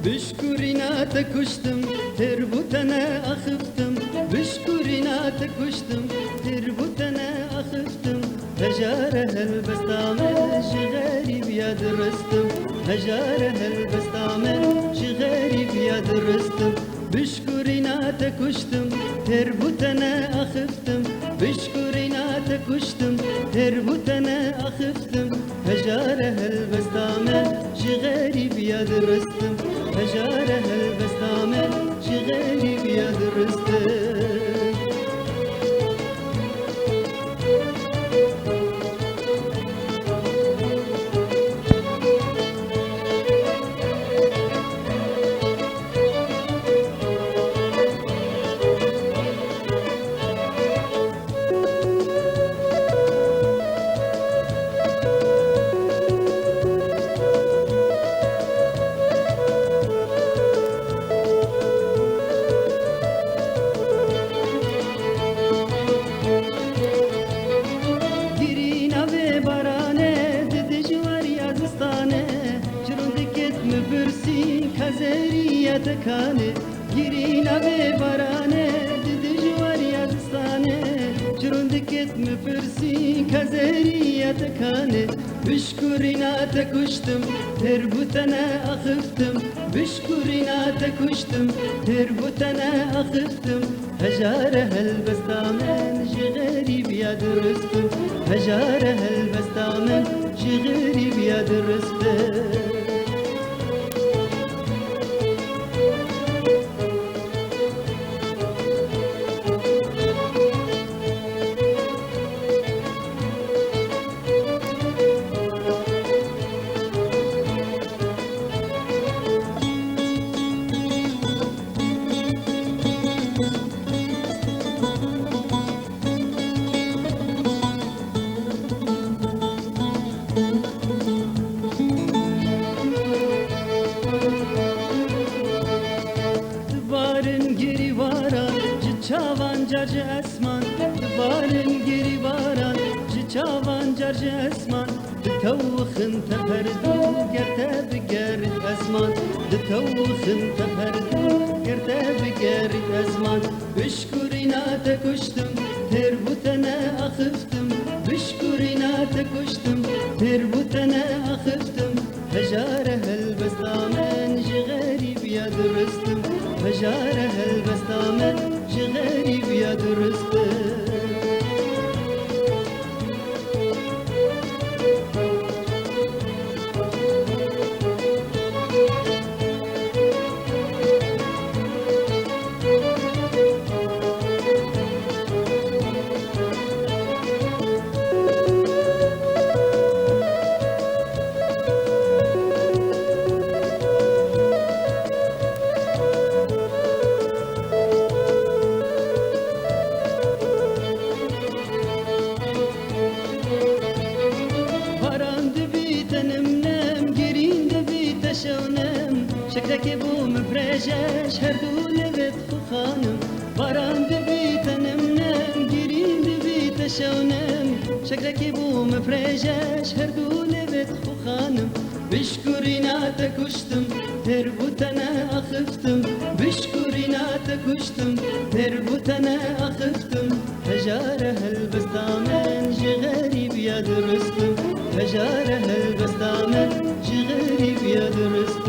بشکورینا تکشتم تربوتنه اخفتم بشکورینا تکشتم تربوتنه اخفتم هجاره هالبستامه شغالي بيد رستم هجاره هالبستامه شغالي بيد رستم بشکورینا تکشتم تربوتنه اخفتم بشکورینا تکشتم تربوتنه اخفتم هجاره هالبستامه شغالي بيد رستم هجاره هالبستامه شغالي بيد رستم کانه گیرینا به بارانه دجواری دستانه چروندکت مفرسی کزریت کانه بشکورینا تکشتم تربوتنه اخفتم بشکورینا تکشتم تربوتنه اخفتم هجاره هالبستامن جغری بیاد رستم هجاره هالبستامن جغری بیاد رستم چاوان جرج اسمان دوبارن گری باران چاوان جرج اسمان دتوخن تفردو گرته بگرد اسمان دتوخن تفردو گرته بگرد اسمان بشکورینا تکشتم تربوتنه اخفتم بشکورینا تکشتم تربوتنه اخفتم هجاره هالبستامن جغری بیاد رستم هجاره هالبستامن جغری بیاد رستم شکلکی بوم برجش هر دو لبت خانم باران ببیتنم نم گرین ببیت شونم شکلکی بوم برجش هر دو لبت خانم بشکورینا تکشتم تربوتنه اخفتم بشکورینا تکشتم تربوتنه اخفتم هجاره هالبستامن جغری بیاد رستم هجاره هالبستامن جغری بیاد رستم